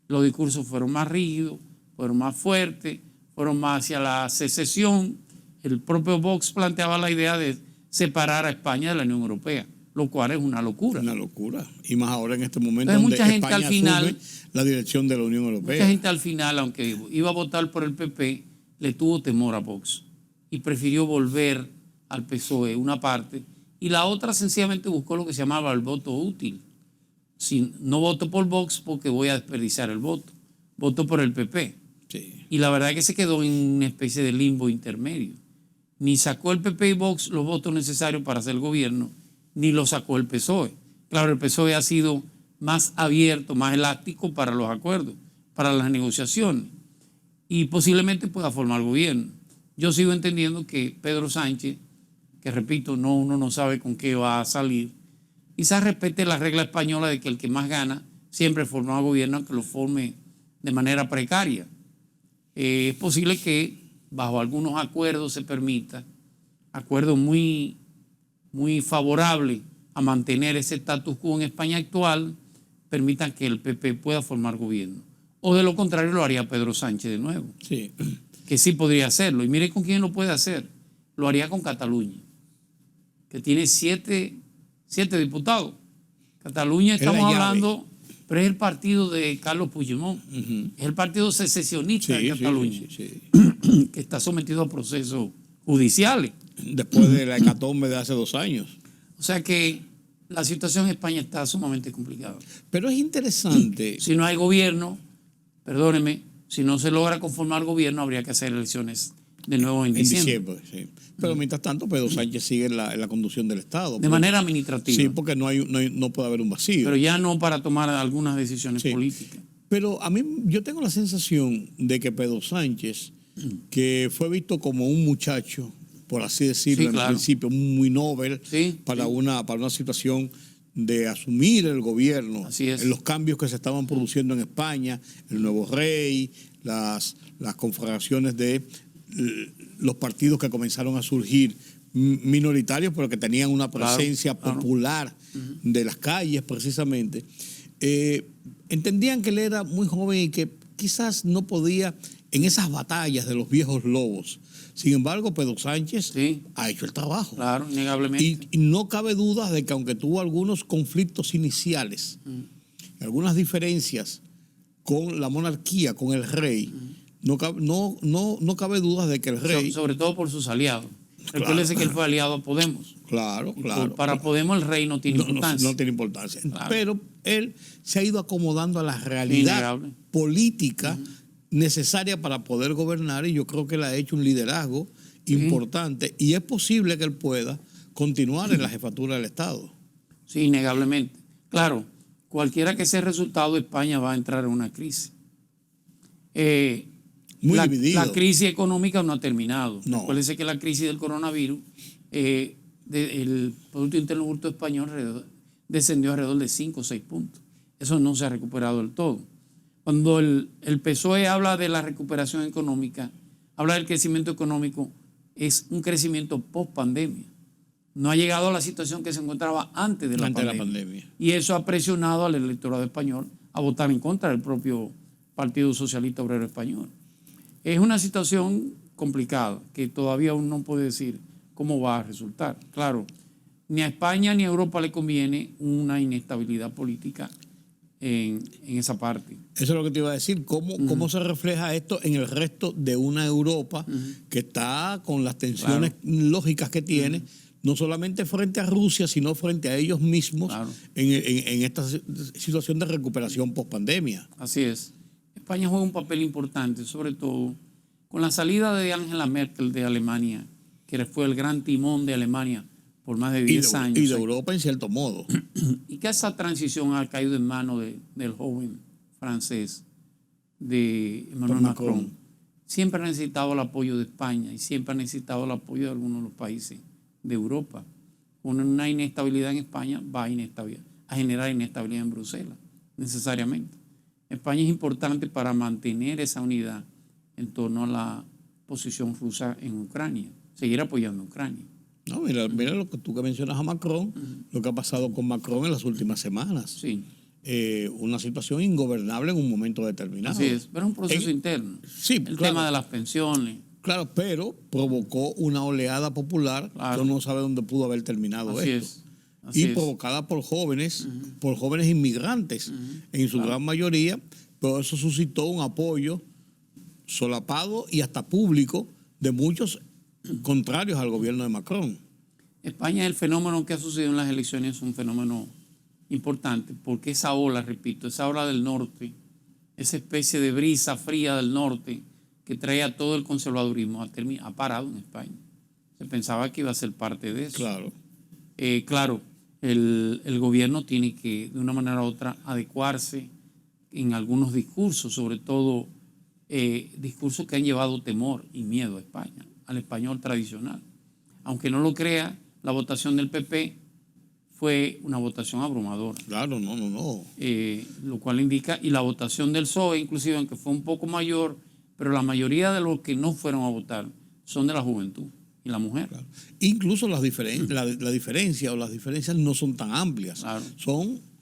Los discursos fueron más rígidos, fueron más fuertes, fueron más hacia la secesión. El propio Vox planteaba la idea de separar a España de la Unión Europea, lo cual es una locura. Una locura. Y más ahora en este momento entonces, donde mucha gente España al final, asume la dirección de la Unión Europea. Mucha gente al final, aunque iba a votar por el PP, le tuvo temor a Vox y prefirió volver al PSOE, una parte, y la otra sencillamente buscó lo que se llamaba el voto útil. Si no voto por Vox porque voy a desperdiciar el voto, voto por el PP. Sí. Y la verdad es que se quedó en una especie de limbo intermedio. Ni sacó el PP y Vox los votos necesarios para hacer gobierno, ni lo sacó el PSOE. Claro, el PSOE ha sido más abierto, más elástico para los acuerdos, para las negociaciones, y posiblemente pueda formar gobierno. Yo sigo entendiendo que Pedro Sánchez, que repito, uno no sabe con qué va a salir, quizás respete la regla española de que el que más gana siempre forma gobierno, aunque lo forme de manera precaria. Es posible que bajo algunos acuerdos se permita, acuerdos muy, muy favorables a mantener ese status quo en España actual, permitan que el PP pueda formar gobierno. O de lo contrario lo haría Pedro Sánchez de nuevo. Sí. Que sí podría hacerlo. Y mire con quién lo puede hacer. Lo haría con Cataluña, que tiene 7 diputados. Cataluña, estamos hablando, pero es el partido de Carlos Puigdemont. Es el partido secesionista de Cataluña, que está sometido a procesos judiciales. Después de la hecatombe de hace 2 años. O sea que la situación en España está sumamente complicada. Pero es interesante. Si no hay gobierno, perdóneme, si no se logra conformar gobierno, habría que hacer elecciones de nuevo en diciembre. Sí. Pero mientras tanto, Pedro Sánchez sigue en la conducción del Estado. De manera administrativa. Sí, porque no puede haber un vacío. Pero ya no para tomar algunas decisiones políticas. Pero a mí, yo tengo la sensación de que Pedro Sánchez, que fue visto como un muchacho, por así decirlo, en principio, muy noble, para una situación de asumir el gobierno, en los cambios que se estaban produciendo en España, el nuevo rey, las conflagraciones de los partidos que comenzaron a surgir minoritarios, pero que tenían una presencia popular de las calles precisamente, entendían que él era muy joven y que quizás no podía en esas batallas de los viejos lobos. Sin embargo, Pedro Sánchez ha hecho el trabajo. Claro, innegablemente. Y no cabe duda de que aunque tuvo algunos conflictos iniciales, algunas diferencias con la monarquía, con el rey, no cabe duda de que el rey... Sobre todo por sus aliados. Recuérdese que él fue aliado a Podemos. Claro. Para Podemos el rey no tiene importancia. No tiene importancia. Claro. Pero él se ha ido acomodando a la realidad política necesaria para poder gobernar, y yo creo que él ha hecho un liderazgo importante, y es posible que él pueda continuar en la jefatura del Estado. Sí, innegablemente. Claro, cualquiera que sea el resultado, España va a entrar en una crisis. Muy dividido. La crisis económica no ha terminado. No. Recuérdense que la crisis del coronavirus, el Producto Interno Bruto español descendió alrededor de 5 o 6 puntos. Eso no se ha recuperado del todo. Cuando el PSOE habla de la recuperación económica, habla del crecimiento económico, es un crecimiento post-pandemia. No ha llegado a la situación que se encontraba antes de la pandemia. Y eso ha presionado al electorado español a votar en contra del propio Partido Socialista Obrero Español. Es una situación complicada que todavía uno no puede decir cómo va a resultar. Claro, Ni a España ni a Europa le conviene una inestabilidad política en esa parte. Eso es lo que te iba a decir. ¿Cómo se refleja esto en el resto de una Europa que está con las tensiones lógicas que tiene, no solamente frente a Rusia, sino frente a ellos mismos en esta situación de recuperación post-pandemia? Así es. España juega un papel importante, sobre todo con la salida de Angela Merkel de Alemania, que fue el gran timón de Alemania por más de 10 años. Y de Europa, en cierto modo. Y que esa transición ha caído en manos del joven francés, de Emmanuel Macron. Siempre ha necesitado el apoyo de España y siempre ha necesitado el apoyo de algunos de los países de Europa. Con una inestabilidad en España va a generar inestabilidad en Bruselas, necesariamente. España es importante para mantener esa unidad en torno a la posición rusa en Ucrania, seguir apoyando a Ucrania. No, mira lo que tú que mencionas a Macron, lo que ha pasado con Macron en las últimas semanas. Sí. Una situación ingobernable en un momento determinado. Así es, pero es un proceso interno. Sí, el tema de las pensiones. Claro, pero provocó una oleada popular que uno no sabe dónde pudo haber terminado Así esto. Así es. Provocada por jóvenes, inmigrantes, en su gran mayoría, pero eso suscitó un apoyo solapado y hasta público de muchos contrarios al gobierno de Macron. España, el fenómeno que ha sucedido en las elecciones es un fenómeno importante, porque esa ola, repito, esa ola del norte, esa especie de brisa fría del norte que trae a todo el conservadurismo, ha parado en España. Se pensaba que iba a ser parte de eso. Claro. Claro, el gobierno tiene que, de una manera u otra, adecuarse en algunos discursos, sobre todo discursos que han llevado temor y miedo a España, al español tradicional. Aunque no lo crea, la votación del PP fue una votación abrumadora. Claro, no. Lo cual indica, y la votación del PSOE, inclusive, aunque fue un poco mayor, pero la mayoría de los que no fueron a votar son de la juventud y la mujer. Claro. Incluso la diferencia o las diferencias no son tan amplias. Claro.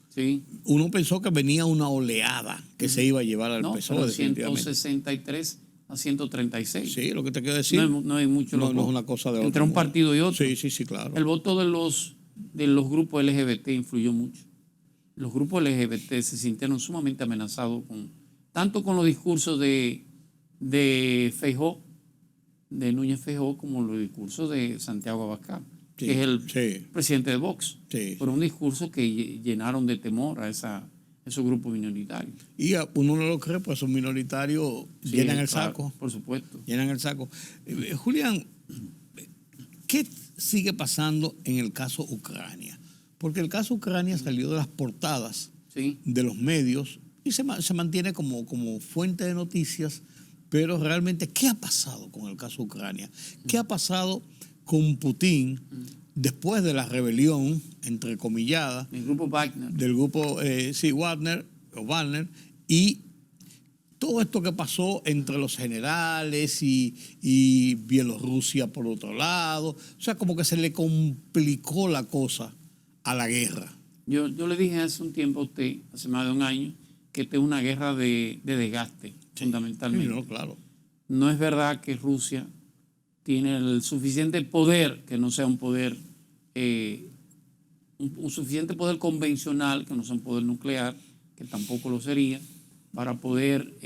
Sí. Uno pensó que venía una oleada que se iba a llevar al PSOE. De 163 a 136. Sí, lo que te quiero decir. No hay mucho. No es una cosa de otra. Entre un partido y otro. Sí, claro. El voto de los grupos LGBT influyó mucho. Los grupos LGBT se sintieron sumamente amenazados tanto con los discursos de Feijóo, de Núñez Feijóo, como los discursos de Santiago Abascal, que es el presidente de Vox. Sí. Por un discurso que llenaron de temor a esos grupos minoritarios. Y uno no lo cree, pues esos minoritarios llenan el saco. Por supuesto. Llenan el saco. Julián, ¿qué sigue pasando en el caso Ucrania? Porque el caso Ucrania salió de las portadas de los medios y se mantiene como fuente de noticias, pero realmente, ¿qué ha pasado con el caso Ucrania? ¿Qué ha pasado con Putin después de la rebelión, entrecomillada, del grupo Wagner? Del grupo, Wagner, y todo esto que pasó entre los generales y Bielorrusia por otro lado. O sea, como que se le complicó la cosa a la guerra. Yo le dije hace un tiempo a usted, hace más de un año, que esta es una guerra de desgaste, fundamentalmente. No, claro. No es verdad que Rusia tiene el suficiente poder, que no sea un poder, un suficiente poder convencional, que no sea un poder nuclear, que tampoco lo sería, para poder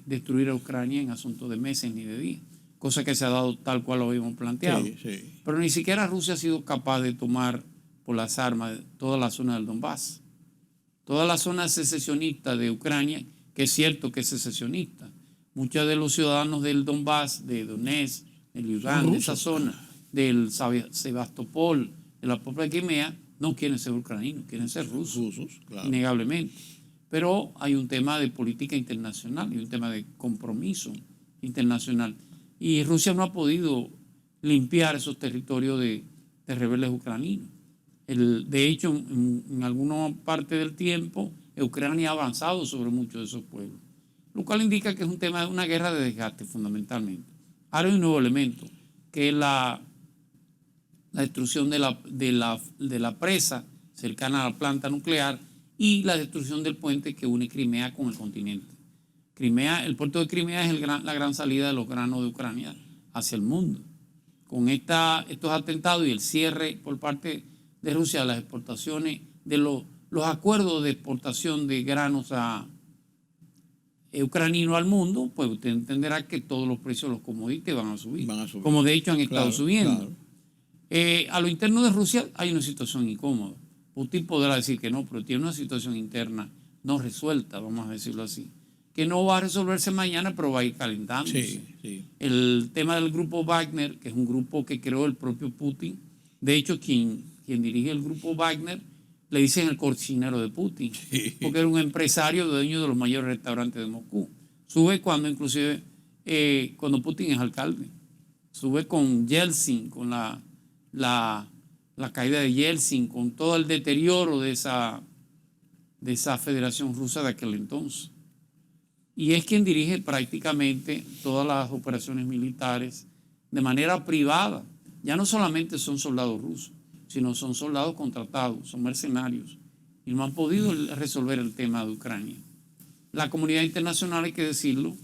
destruir a Ucrania en asuntos de meses ni de días, cosa que se ha dado tal cual lo habíamos planteado. Sí. Pero ni siquiera Rusia ha sido capaz de tomar por las armas toda la zona del Donbass, toda la zona secesionista de Ucrania, que es cierto que es secesionista. Muchos de los ciudadanos del Donbass, de Donetsk, de Lugansk, de esa zona, del Sebastopol, de la propia Crimea, no quieren ser ucranianos, quieren ser rusos, claro. Innegablemente. Pero hay un tema de política internacional y un tema de compromiso internacional. Y Rusia no ha podido limpiar esos territorios de rebeldes ucranianos. De hecho, en alguna parte del tiempo, Ucrania ha avanzado sobre muchos de esos pueblos, lo cual indica que es un tema de una guerra de desgaste fundamentalmente. Ahora hay un nuevo elemento, que es la destrucción de la presa cercana a la planta nuclear y la destrucción del puente que une Crimea con el continente. El puerto de Crimea es la gran salida de los granos de Ucrania hacia el mundo. Con estos atentados y el cierre por parte de Rusia, las exportaciones, de los acuerdos de exportación de granos ucraniano al mundo, pues usted entenderá que todos los precios de los commodities van a subir. Como de hecho han estado subiendo. Claro. A lo interno de Rusia hay una situación incómoda. Putin podrá decir que no, pero tiene una situación interna no resuelta, vamos a decirlo así, que no va a resolverse mañana, pero va a ir calentándose. Sí. El tema del grupo Wagner, que es un grupo que creó el propio Putin, de hecho quien dirige el grupo Wagner le dicen el cocinero de Putin, porque era un empresario dueño de los mayores restaurantes de Moscú. Sube cuando inclusive, cuando Putin es alcalde, sube con Yeltsin, con la caída de Yeltsin, con todo el deterioro de esa Federación Rusa de aquel entonces. Y es quien dirige prácticamente todas las operaciones militares de manera privada. Ya no solamente son soldados rusos, sino son soldados contratados, son mercenarios, y no han podido resolver el tema de Ucrania. La comunidad internacional, hay que decirlo,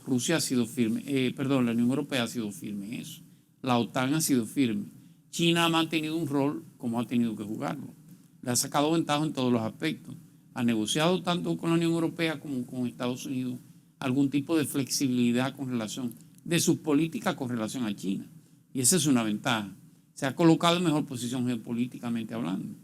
Rusia ha sido firme, la Unión Europea ha sido firme en eso, la OTAN ha sido firme, China ha mantenido un rol como ha tenido que jugarlo, le ha sacado ventaja en todos los aspectos, ha negociado tanto con la Unión Europea como con Estados Unidos algún tipo de flexibilidad con relación, de sus políticas con relación a China, y esa es una ventaja. Se ha colocado en mejor posición geopolíticamente hablando.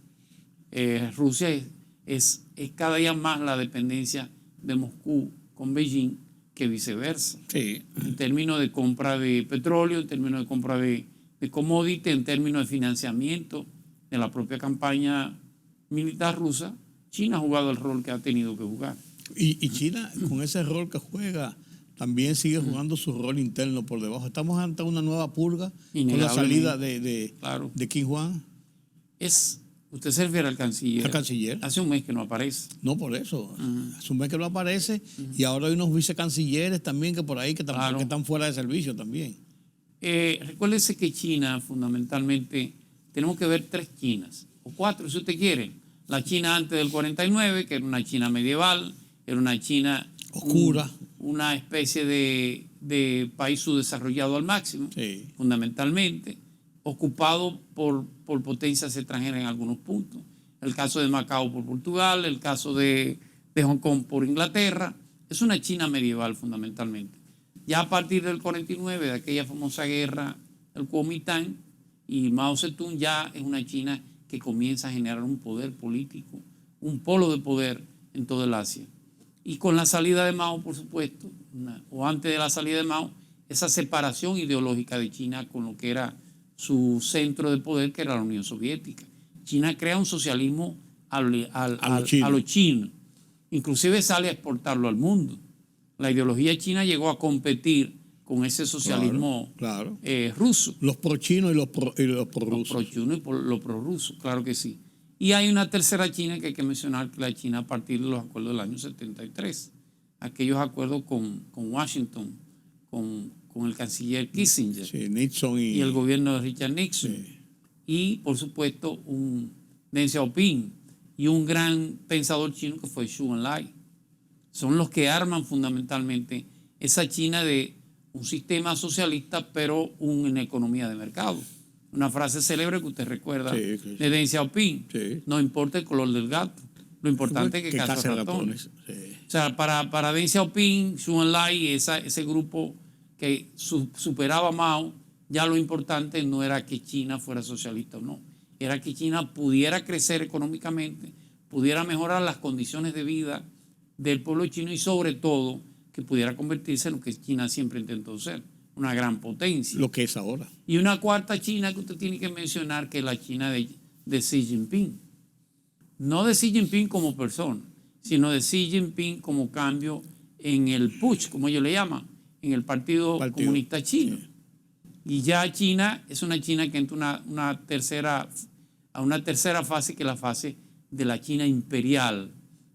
Rusia es cada día más la dependencia de Moscú con Beijing que viceversa. Sí. En términos de compra de petróleo, en términos de compra de commodities, en términos de financiamiento de la propia campaña militar rusa, China ha jugado el rol que ha tenido que jugar. Y China, con ese rol que juega, también sigue jugando su rol interno por debajo. Estamos ante una nueva purga con la salida de Kim Jong. Usted se refiere al canciller. Al canciller. Hace un mes que no aparece. No, por eso. Hace un mes que no aparece y ahora hay unos vicecancilleres también que por ahí que están fuera de servicio también. Recuérdese que China, fundamentalmente, tenemos que ver 3 Chinas, o 4 si usted quiere. La China antes del 49, que era una China medieval, era una China oscura. Una especie de país subdesarrollado al máximo, fundamentalmente, ocupado por potencias extranjeras en algunos puntos. El caso de Macao por Portugal, el caso de Hong Kong por Inglaterra. Es una China medieval fundamentalmente. Ya a partir del 49, de aquella famosa guerra, el Kuomintang, y Mao Zedong, ya es una China que comienza a generar un poder político, un polo de poder en todo el Asia. Y con la salida de Mao, por supuesto, o antes de la salida de Mao, esa separación ideológica de China con lo que era su centro de poder, que era la Unión Soviética. China crea un socialismo a lo chino. Inclusive sale a exportarlo al mundo. La ideología china llegó a competir con ese socialismo ruso. Los pro-chinos y los pro-rusos. Los pro-chinos y los pro-rusos, claro que sí. Y hay una tercera China que hay que mencionar, que la China a partir de los acuerdos del año 73. Aquellos acuerdos con Washington, con el canciller Kissinger, Nixon y el gobierno de Richard Nixon. Y, por supuesto, un Deng Xiaoping y un gran pensador chino que fue Zhou Enlai. Son los que arman fundamentalmente esa China de un sistema socialista, pero una economía de mercado. Una frase célebre que usted recuerda de Deng Xiaoping. No importa el color del gato, lo importante es que caza ratones. O sea, para Deng Xiaoping, Zhou Enlai, ese grupo que superaba a Mao, ya lo importante no era que China fuera socialista o no, era que China pudiera crecer económicamente, pudiera mejorar las condiciones de vida del pueblo chino y sobre todo que pudiera convertirse en lo que China siempre intentó ser, una gran potencia. Lo que es ahora. Y una cuarta China que usted tiene que mencionar, que es la China de Xi Jinping. No de Xi Jinping como persona, sino de Xi Jinping como cambio en el PUCH, como ellos le llaman, en el Partido Comunista Chino. Y ya China es una China que entra a una tercera fase, que es la fase de la China imperial.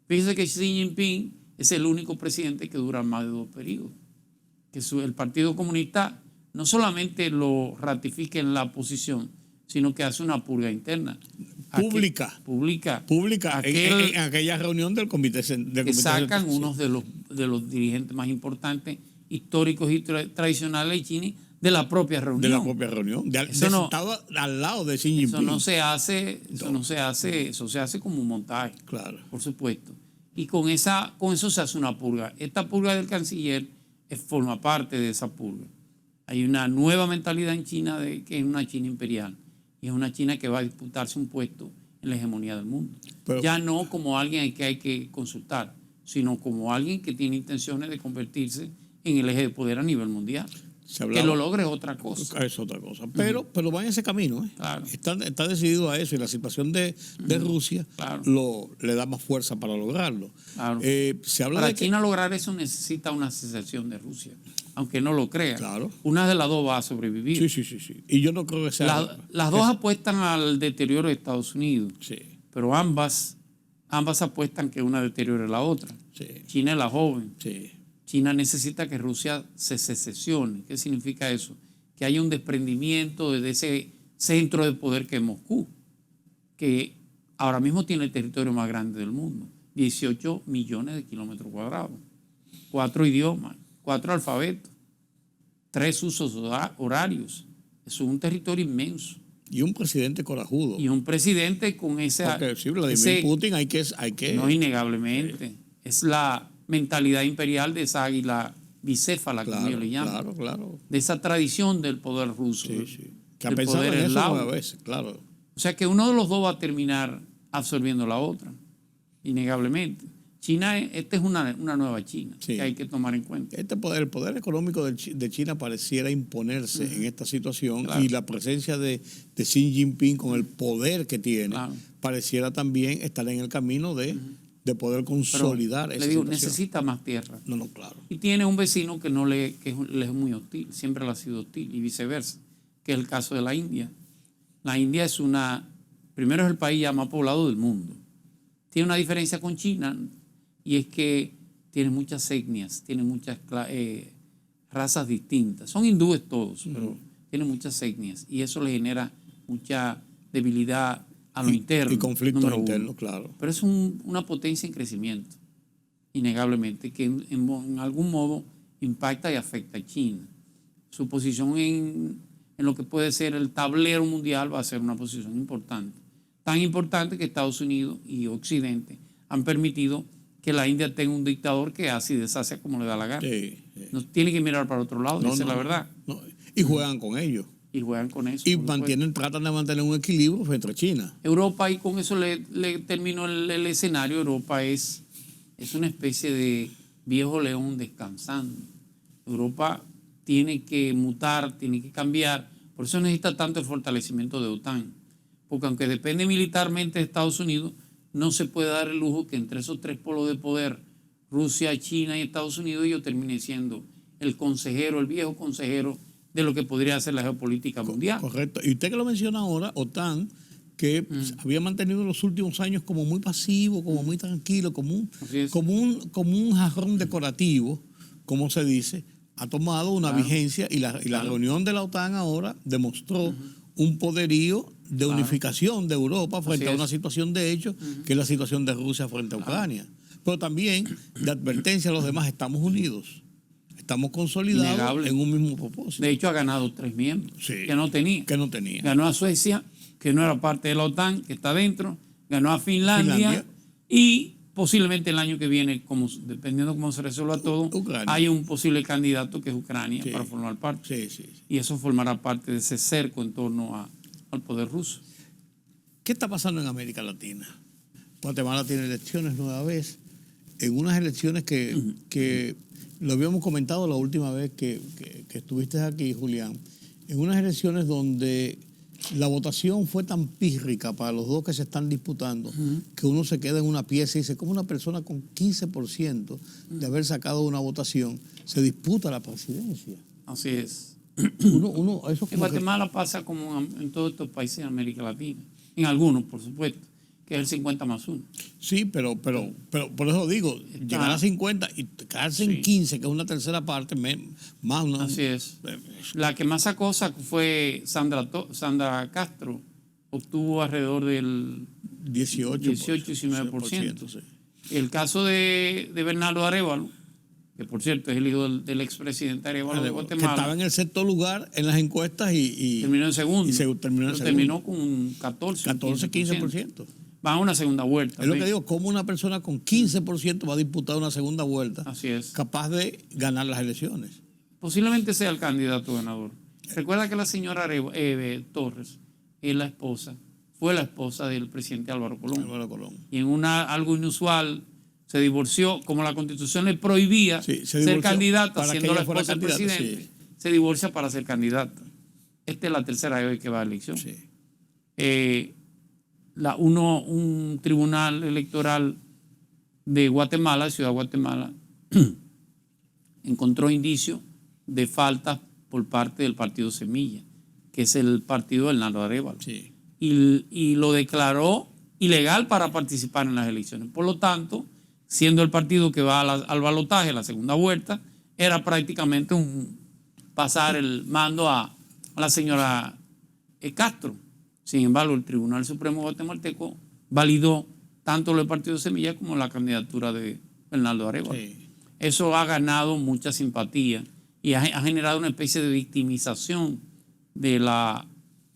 Fíjese que Xi Jinping es el único presidente que dura más de 2 periodos. Que el Partido Comunista no solamente lo ratifica en la posición, sino que hace una purga interna. Pública. En aquella reunión del comité central. Que sacan unos de los dirigentes más importantes, históricos y tradicionales de China, de la propia reunión. De la propia reunión. Estaba al lado de Xi Jinping. Eso se hace como un montaje. Claro. Por supuesto. Y con eso se hace una purga. Esta purga del canciller forma parte de esa purga. Hay una nueva mentalidad en China que es una China imperial. Y es una China que va a disputarse un puesto en la hegemonía del mundo. Pero, ya no como alguien que hay que consultar, sino como alguien que tiene intenciones de convertirse en el eje de poder a nivel mundial. Que lo logre es otra cosa. Es otra cosa. Pero va en ese camino. Claro. Está decidido a eso y la situación de Rusia le da más fuerza para lograrlo. Claro. Se habla para China lograr eso necesita una secesión de Rusia, aunque no lo crea. Claro. Una de las dos va a sobrevivir. Sí. Y yo no creo que sea... Las dos apuestan al deterioro de Estados Unidos. Sí. Pero ambas apuestan que una deteriore la otra. Sí. China es la joven. Sí. China necesita que Rusia se secesione. ¿Qué significa eso? Que haya un desprendimiento de ese centro de poder que es Moscú, que ahora mismo tiene el territorio más grande del mundo, 18 millones de kilómetros cuadrados, 4 idiomas, 4 alfabetos, 3 usos horarios. Es un territorio inmenso. Y un presidente corajudo. Y un presidente con esa... Porque sí, Vladimir Putin hay que... No, innegablemente. Es la mentalidad imperial de esa águila bicéfala, como ellos le llaman. Claro. De esa tradición del poder ruso. Sí. Que ha pensado en eso una vez, claro. O sea que uno de los dos va a terminar absorbiendo la otra, innegablemente. China, esta es una nueva China que hay que tomar en cuenta. El poder económico de China pareciera imponerse en esta situación y la presencia de Xi Jinping con el poder que tiene pareciera también estar en el camino de poder consolidar esa situación. Necesita más tierra. No, claro. Y tiene un vecino que le es muy hostil, siempre le ha sido hostil y viceversa, que es el caso de la India. La India primero es el país ya más poblado del mundo. Tiene una diferencia con China y es que tiene muchas etnias, tiene muchas razas distintas. Son hindúes todos, pero tiene muchas etnias y eso le genera mucha debilidad a lo interno. Y conflictos internos, claro. Pero es una potencia en crecimiento, innegablemente, que en algún modo impacta y afecta a China. Su posición en lo que puede ser el tablero mundial va a ser una posición importante. Tan importante que Estados Unidos y Occidente han permitido que la India tenga un dictador que hace y deshace como le da la gana. No tiene que mirar para otro lado, esa es la verdad. No. Y juegan con ellos. Y juegan con eso. Y tratan de mantener un equilibrio frente a China. Europa, y con eso le terminó el escenario, Europa es una especie de viejo león descansando. Europa tiene que mutar, tiene que cambiar. Por eso necesita tanto el fortalecimiento de OTAN. Porque aunque depende militarmente de Estados Unidos, no se puede dar el lujo que entre esos 3 polos de poder, Rusia, China y Estados Unidos, ellos terminen siendo el viejo consejero de lo que podría ser la geopolítica mundial. Correcto. Y usted que lo menciona ahora, OTAN, que había mantenido en los últimos años como muy pasivo, como muy tranquilo, como un jarrón decorativo, como se dice, ha tomado una vigencia y la reunión de la OTAN ahora demostró un poderío de unificación de Europa frente a una situación de hecho, que es la situación de Rusia frente a Ucrania. Pero también de advertencia a los demás, estamos unidos. Estamos consolidados en un mismo propósito. De hecho, ha ganado 3 miembros que no tenía. Ganó a Suecia, que no era parte de la OTAN, que está dentro. Ganó a Finlandia. Y posiblemente el año que viene, dependiendo cómo se resuelva todo, hay un posible candidato que es Ucrania para formar parte. Y eso formará parte de ese cerco en torno al poder ruso. ¿Qué está pasando en América Latina? Guatemala tiene elecciones nueva vez. En unas elecciones que lo habíamos comentado la última vez que estuviste aquí, Julián, en unas elecciones donde la votación fue tan pírrica para los dos que se están disputando que uno se queda en una pieza y dice, ¿cómo una persona con 15% de haber sacado una votación se disputa la presidencia? Así es. Eso en Guatemala pasa como en todos estos países de América Latina, en algunos, por supuesto, que es el 50+1. Sí, pero por eso digo, llegar a 50 y quedarse en 15, que es una tercera parte, más una... Así es. La que más sacó fue Sandra Castro, obtuvo alrededor del 18-19%. Sí. El caso de Bernardo Arévalo, que que por cierto es el hijo del expresidente Arévalo de Guatemala. Que estaba en el sexto lugar en las encuestas y terminó en segundo. Terminó con un 15%. Va a una segunda vuelta. Es lo que digo, como una persona con 15% va a disputar una segunda vuelta. Así es. Capaz de ganar las elecciones. Posiblemente sea el candidato ganador. Recuerda que la señora Torres fue la esposa del presidente Álvaro Colón. Y en algo inusual se divorció, como la Constitución le prohibía ser candidata, siendo la esposa del presidente, se divorcia para ser candidata. Esta es la tercera vez que va a elección. Sí. Un tribunal electoral de Guatemala, Ciudad de Guatemala, encontró indicios de faltas por parte del partido Semilla, que es el partido del Hernando Arévalo. Sí. Y lo declaró ilegal para participar en las elecciones. Por lo tanto, siendo el partido que va al balotaje, la segunda vuelta, era prácticamente pasar el mando a la señora Castro. Sin embargo, el Tribunal Supremo guatemalteco validó tanto el partido Semilla como la candidatura de Hernando Arévalo. Sí. Eso ha ganado mucha simpatía y ha generado una especie de victimización de la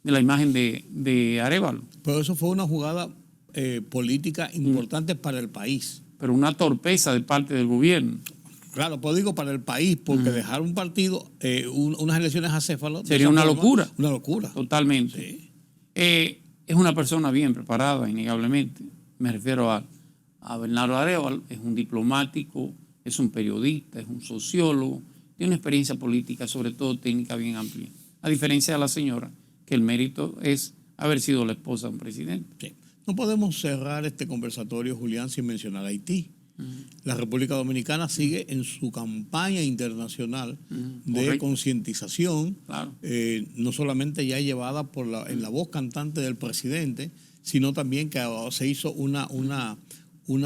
imagen de Arévalo. Pero eso fue una jugada política importante para el país. Pero una torpeza de parte del gobierno. Claro, pues digo para el país, porque dejar un partido, unas elecciones acéfalo... Sería una locura. Una locura. Totalmente. Sí. Es una persona bien preparada, innegablemente. Me refiero a Bernardo Arévalo, es un diplomático, es un periodista, es un sociólogo, tiene una experiencia política, sobre todo técnica, bien amplia. A diferencia de la señora, que el mérito es haber sido la esposa de un presidente. Sí. No podemos cerrar este conversatorio, Julián, sin mencionar a Haití. La República Dominicana sigue en su campaña internacional de concientización, claro. No solamente ya llevada en la voz cantante del presidente, sino también que se hizo una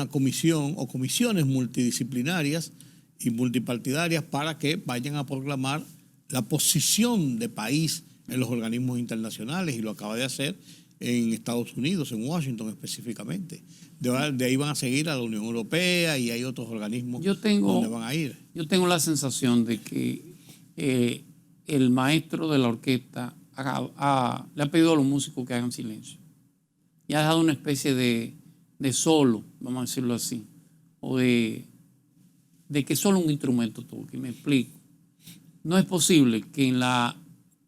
comisión o comisiones multidisciplinarias y multipartidarias para que vayan a proclamar la posición de país en los organismos internacionales, y lo acaba de hacer en Estados Unidos, en Washington específicamente. De ahí van a seguir a la Unión Europea y hay otros organismos donde van a ir. Yo tengo la sensación de que el maestro de la orquesta le ha pedido a los músicos que hagan silencio. Y ha dejado una especie de solo, vamos a decirlo así, o de que solo un instrumento toque. Me explico. No es posible que en la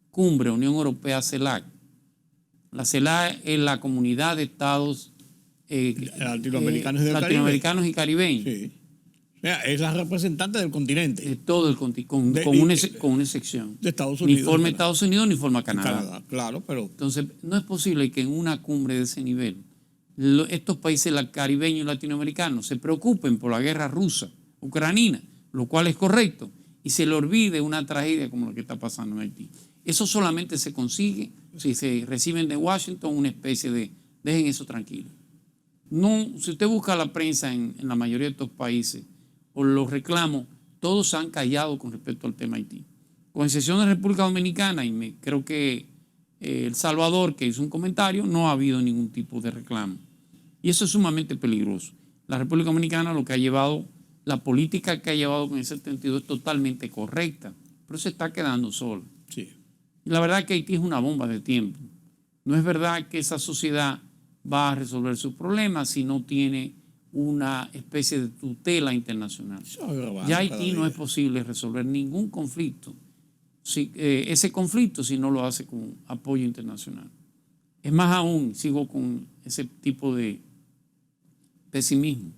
cumbre Unión Europea-CELAC, la CELAC es la comunidad de estados latinoamericanos y caribeños. Sí. O sea, es la representante del continente. De todo el continente, con una excepción. De Estados Unidos. Ni forma Estados Unidos ni forma Canadá. Claro, pero... Entonces, no es posible que en una cumbre de ese nivel estos países caribeños y latinoamericanos se preocupen por la guerra rusa, ucraniana, lo cual es correcto, y se le olvide una tragedia como la que está pasando en Haití. Eso solamente se consigue si se reciben de Washington una especie de dejen eso tranquilo. No, si usted busca la prensa en la mayoría de estos países o los reclamos, todos se han callado con respecto al tema Haití. Con excepción de República Dominicana, y creo que El Salvador, que hizo un comentario, no ha habido ningún tipo de reclamo. Y eso es sumamente peligroso. La República Dominicana lo que ha llevado, la política que ha llevado con ese sentido es totalmente correcta, pero se está quedando sola. Sí. Y la verdad es que Haití es una bomba de tiempo. No es verdad que esa sociedad va a resolver sus problemas si no tiene una especie de tutela internacional. Ya Haití no es posible resolver ningún conflicto. Ese conflicto si no lo hace con apoyo internacional. Es más aún, sigo con ese tipo de pesimismo.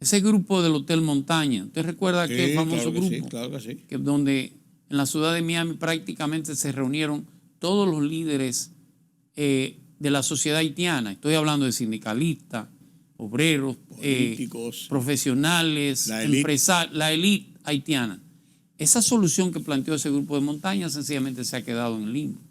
Ese grupo del Hotel Montaña, ¿usted recuerda aquel famoso grupo? Sí, claro que sí. Que donde en la ciudad de Miami prácticamente se reunieron todos los líderes de la sociedad haitiana. Estoy hablando de sindicalistas, obreros, políticos, profesionales, empresarios, la élite haitiana. Esa solución que planteó ese grupo de montaña sencillamente se ha quedado en el limbo.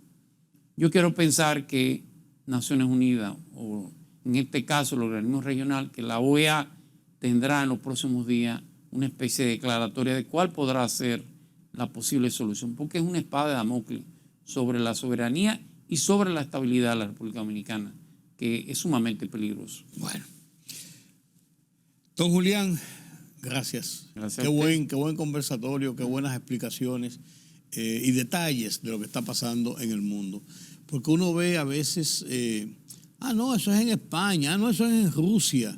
Yo quiero pensar que Naciones Unidas, o en este caso el organismo regional, que la OEA tendrá en los próximos días una especie de declaratoria de cuál podrá ser la posible solución, porque es una espada de Damocles sobre la soberanía y sobre la estabilidad de la República Dominicana, que es sumamente peligroso. Bueno. Don Julián, Gracias. Gracias Qué a usted. qué buen conversatorio, qué buenas explicaciones y detalles de lo que está pasando en el mundo. Porque uno ve a veces, no, eso es en España, no, eso es en Rusia.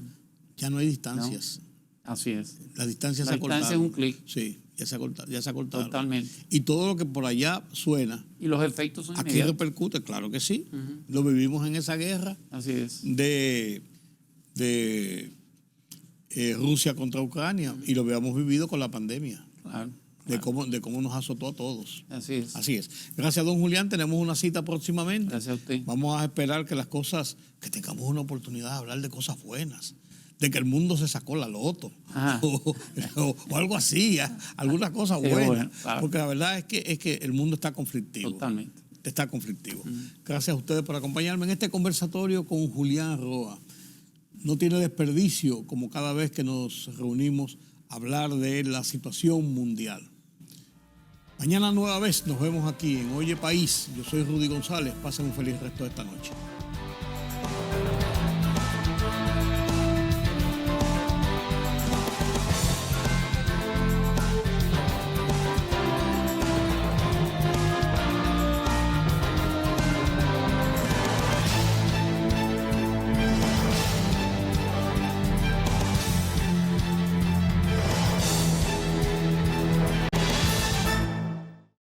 Ya no hay distancias. No, así es. Las distancias La se acortaron. distancia es un clic. Sí, ya se acortaron. Totalmente. Y todo lo que por allá suena, Y los efectos son aquí inmediatos. repercute, claro que sí. Lo vivimos en esa guerra Así es. de Rusia contra Ucrania y lo habíamos vivido con la pandemia, Claro. de cómo nos azotó a todos. Así es. Así es. Gracias, don Julián. Tenemos una cita próximamente. Gracias a usted. Vamos a esperar que las cosas, que tengamos una oportunidad de hablar de cosas buenas, de que el mundo se sacó la loto Ajá. o algo así, alguna cosa Sí, buena. bueno, claro. Porque la verdad es que el mundo está conflictivo. Totalmente. Está conflictivo. Gracias a ustedes por acompañarme en este conversatorio con Julián Roa. No tiene desperdicio, como cada vez que nos reunimos, hablar de la situación mundial. Mañana nueva vez nos vemos aquí en Oye País. Yo soy Rudy González. Pasen un feliz resto de esta noche.